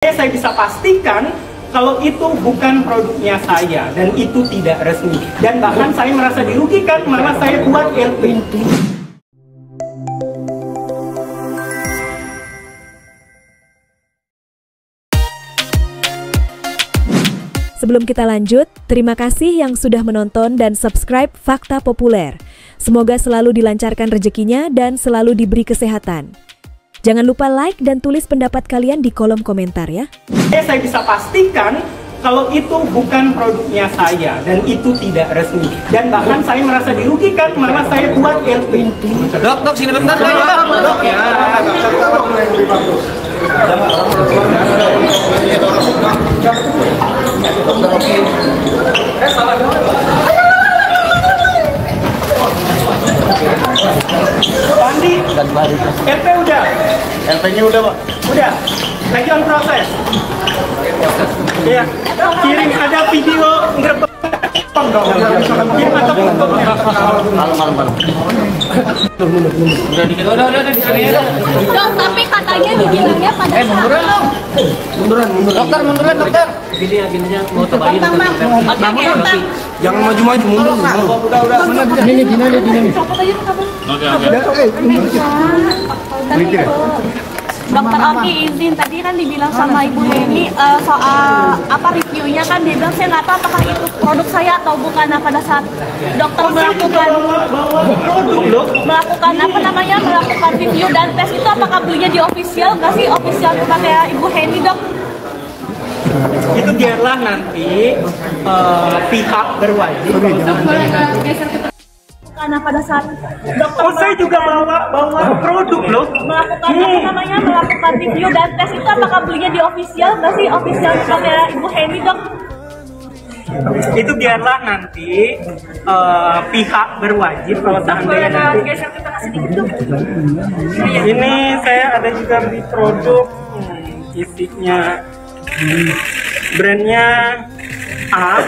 Saya bisa pastikan kalau itu bukan produknya saya dan itu tidak resmi, dan bahkan saya merasa dirugikan, malah saya buat LP. Sebelum kita lanjut, terima kasih yang sudah menonton dan subscribe Fakta Populer. Semoga selalu dilancarkan rezekinya dan selalu diberi kesehatan. Jangan lupa like dan tulis pendapat kalian di kolom komentar ya. Saya bisa pastikan kalau itu bukan produknya saya dan itu tidak resmi, dan bahkan saya merasa dirugikan, malah saya buat LP. Dok, sini bentar, dok. Ya. Pandi, LP udah? LP-nya udah, Pak. Udah, lagi on proses. Iya, kirim ada video ngerebek dong. Kirim atau fotonya. Malam. Udah dikit, udah di sini ya. Dok, tapi katanya dibilangnya pada Munduran. Dokter. Gininya mau cobain. Jangan maju-maju, mundur. Udah. Ini. Oke. Dokter Oki izin, tadi kan dibilang sama Ibu Heni soal reviewnya kan dia bilang saya nggak tahu apakah itu produk saya atau bukan. Nah, pada saat dokter melakukan review dan tes itu, apakah belinya di official nggak sih, official tempatnya Ibu Heni, Dok? Itu biarlah nanti pihak berwajib. Karena pada saat dokter saya juga bawa produk loh. melakukan review dan tes itu, apakah belinya di official nggak sih, official tempatnya Ibu Heni, Dok? Itu biarlah nanti pihak berwajib. Kalau seandainya nanti ini saya ada juga beli produk isinya brandnya A,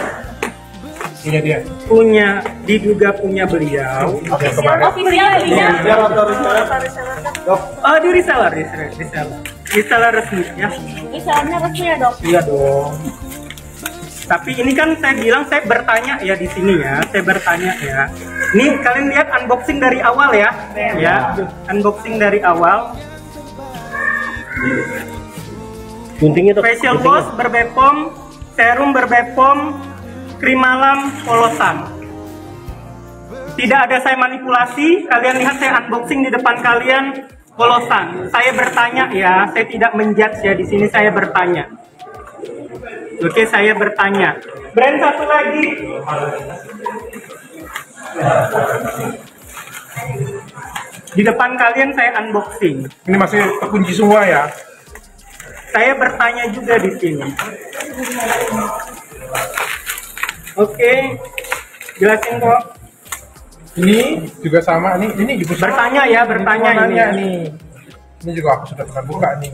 diduga punya beliau. Official belinya di reseller resmi ya. misalnya resmi ya, Dok? Iya dong. Tapi ini kan saya bilang saya bertanya ya di sini ya, saya bertanya ya. Ini kalian lihat unboxing dari awal ya, unboxing dari awal. Facial wash berbepom, serum berbepom, krim malam polosan. Tidak ada saya manipulasi, kalian lihat saya unboxing di depan kalian polosan. Saya bertanya ya, saya tidak menjudge ya, di sini saya bertanya. Oke, saya bertanya. Brand satu lagi. Di depan kalian saya unboxing. Ini masih terkunci semua ya. Saya bertanya juga di sini. Oke, jelasin kok. Ini juga sama nih. Ini juga sama. Bertanya ya, bertanya ini. Nih. Ini juga aku sudah pernah buka nih.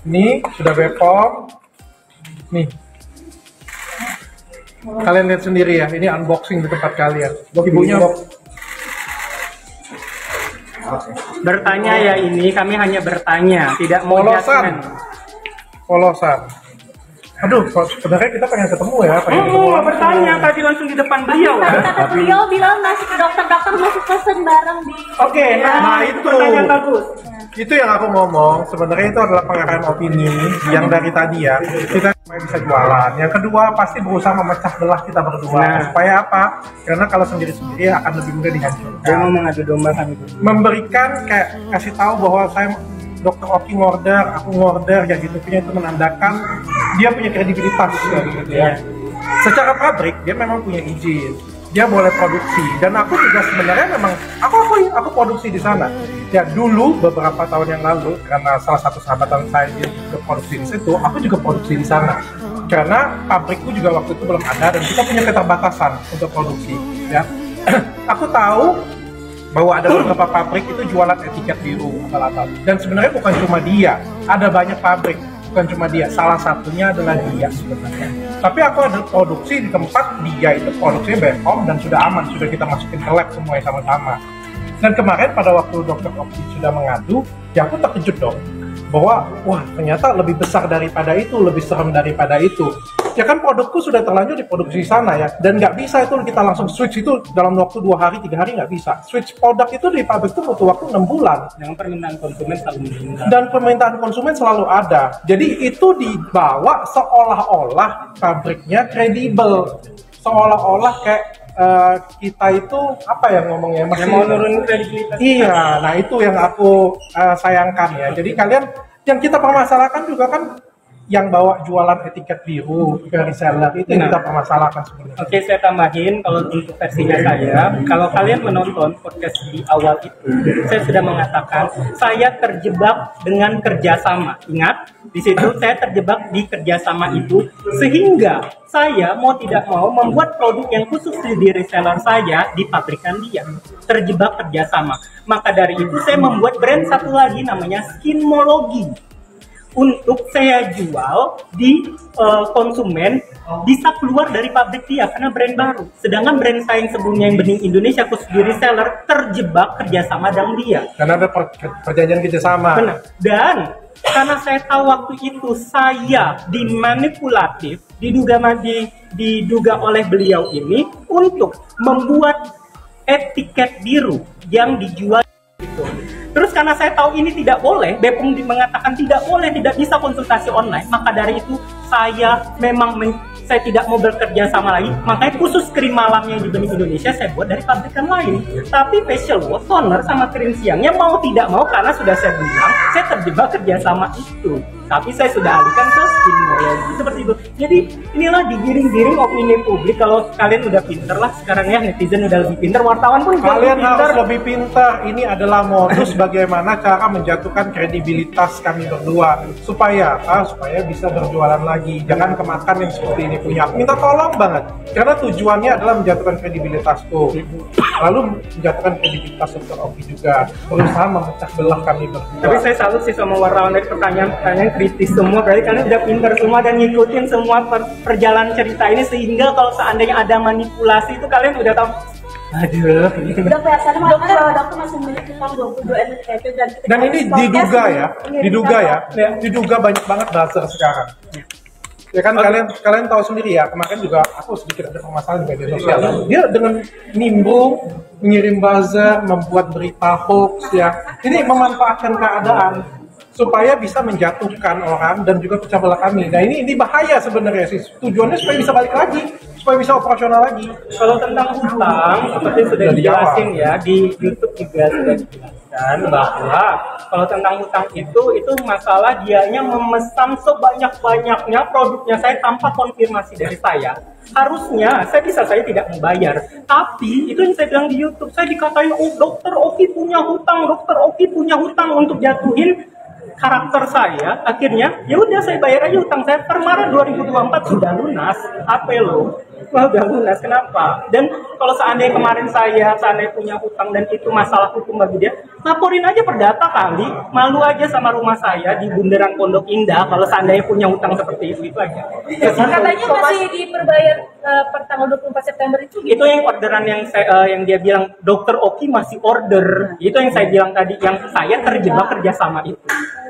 Ini sudah Bepom. Nih. Kalian lihat sendiri ya. Ini unboxing di tempat kalian. Ibunya. Bertanya ya ini. Kami hanya bertanya, tidak mau Polosan. Aduh, sebenarnya kita pengen ketemu ya. Bertanya tadi langsung di depan beliau. Kata beliau bilang masih ke dokter masih pesen bareng di. Oke, nah itu pertanyaan bagus. Itu yang aku ngomong, sebenarnya itu adalah pengarahan opini yang dari tadi ya. Kita bisa jualan. Yang kedua, pasti berusaha memecah belah kita berdua. Supaya apa? Karena kalau sendiri-sendiri akan lebih mudah dihancurkan. Dia mau mengadu domba kan itu. Memberikan kayak kasih tahu bahwa saya Dokter Oki ngorder, aku ngorder, ya gitu punya, itu menandakan dia punya kredibilitas gitu ya. Secara pabrik dia memang punya izin, dia boleh produksi, dan aku juga sebenarnya memang aku produksi di sana. Ya dulu beberapa tahun yang lalu, karena salah satu sahabatan saya dia juga produksi di situ, aku juga produksi di sana. Karena pabrikku juga waktu itu belum ada dan kita punya keterbatasan untuk produksi. Ya, aku tahu bahwa ada beberapa pabrik itu jualan etiket biru atau dan sebenarnya bukan cuma dia, ada banyak pabrik, bukan cuma dia, salah satunya adalah dia sebenarnya. Tapi aku ada produksi di tempat dia itu produksinya Bepom dan sudah aman, sudah kita masukin ke lab semuanya sama-sama. Dan kemarin pada waktu Dokter Oki sudah mengadu, ya aku terkejut dong. bahwa wah ternyata lebih besar daripada itu, lebih serem daripada itu. Ya kan produkku sudah terlanjur diproduksi di sana ya, dan nggak bisa itu kita langsung switch itu dalam waktu 2 hari 3 hari, nggak bisa. Switch produk itu di pabrik itu butuh waktu 6 bulan. Yang permintaan konsumen selalu meningkat. Dan permintaan konsumen selalu ada. Jadi itu dibawa seolah-olah pabriknya kredibel, seolah-olah kayak kita itu apa ya ngomongnya masih mau nurunin kredibilitas. Iya, nah itu yang aku sayangkan ya. Jadi kalian yang kita permasalahkan juga kan yang bawa jualan etiket biru ke reseller itu yang kita permasalahkan sebenarnya. Oke, saya tambahin kalau untuk versinya saya, kalau kalian menonton podcast di awal itu, saya sudah mengatakan saya terjebak dengan kerjasama. Ingat, di situ saya terjebak di kerjasama itu, sehingga saya mau tidak mau membuat produk yang khusus di reseller saya di pabrikan dia. Terjebak kerjasama. Maka dari itu saya membuat brand satu lagi namanya Skinmology. Untuk saya jual di konsumen bisa keluar dari pabrik dia karena brand baru. Sedangkan brand saya yang sebelumnya yang Bening Indonesia khusus di reseller terjebak kerjasama dengan dia. Karena ada perjanjian kerjasama. Benar. Dan karena saya tahu waktu itu saya dimanipulatif, diduga oleh beliau ini untuk membuat etiket biru yang dijual itu. Terus karena saya tahu ini tidak boleh, BPOM mengatakan tidak boleh, tidak bisa konsultasi online, maka dari itu saya saya tidak mau bekerja sama lagi, makanya khusus krim malamnya di Bening Indonesia saya buat dari pabrikan lain. Tapi facial wash, toner, sama krim siangnya mau tidak mau karena sudah saya bilang saya terjebak kerjasama itu. Tapi saya sudah alihkan ke Skinmology seperti itu. Jadi inilah digiring-giring opini publik. Kalau kalian udah pinter lah sekarang ya, netizen udah lebih pinter, wartawan pun kalian harus lebih pintar. Ini adalah modus bagaimana cara menjatuhkan kredibilitas kami berdua supaya bisa berjualan lagi. Jangan kemakan yang seperti ini punya. Minta tolong banget karena tujuannya adalah menjatuhkan kredibilitasku, lalu menjatuhkan kredibilitas Dr. Oki juga, berusaha memecah belah kami berdua. Tapi saya salut sih sama wartawan dari pertanyaan kritis semua, berarti kalian udah pintar semua dan ngikutin semua perjalanan cerita ini, sehingga kalau seandainya ada manipulasi itu kalian udah tahu. Aduh. Udah kelihatan dokter masih memiliki utang 22 NPWP dan ini diduga banyak banget buzzer sekarang. Ya kan kalian tahu sendiri ya, kemarin juga aku sedikit ada permasalahan di media sosial. Dia dengan nimbrung, mengirim buzzer, membuat berita hoax ya. Ini memanfaatkan keadaan supaya bisa menjatuhkan orang dan juga pecah belah kami. Nah ini bahaya sebenarnya sih. Tujuannya supaya bisa balik lagi, supaya bisa operasional lagi. Kalau tentang hutang, seperti sudah dijelasin ya di YouTube juga sudah dijelaskan bahwa kalau tentang hutang itu masalah dianya memesan sebanyak-banyaknya produknya saya tanpa konfirmasi dari saya. Harusnya saya tidak membayar, tapi itu yang saya bilang di YouTube, saya dikatain Dr. Oki punya hutang untuk jatuhin karakter saya. Akhirnya ya udah saya bayar aja hutang saya per Maret 2024 sudah lunas. Apa lo? Udah lunas, kenapa? Dan kalau seandainya kemarin saya punya hutang dan itu masalah hukum bagi dia, laporin aja perdata kali. Malu aja sama rumah saya di Bundaran Pondok Indah kalau seandainya punya hutang seperti itu aja. Katanya masih diperbayar per tanggal 24 September itu. Itu yang orderan yang dia bilang Dr. Oki masih order. Itu yang saya bilang tadi, yang saya terjebak kerjasama itu.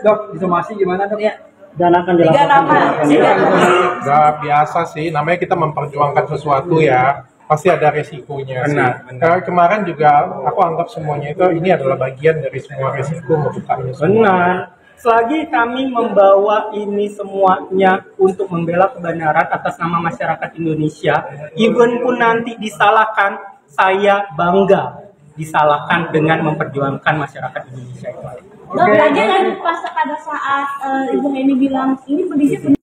Dok, disomasi gimana dok? Ya. Dan akan dilakukan. Gak biasa sih, namanya kita memperjuangkan sesuatu ya, pasti ada resikonya. Benar. Karena kemarin juga aku anggap semuanya ini adalah bagian dari semua resiko membuka ini semua. Benar. Selagi kami membawa ini semuanya untuk membela kebenaran atas nama masyarakat Indonesia, even pun nanti disalahkan, saya bangga disalahkan dengan memperjuangkan masyarakat Indonesia itu. Dok, aja kan pas pada saat Ibu Heni bilang ini kondisi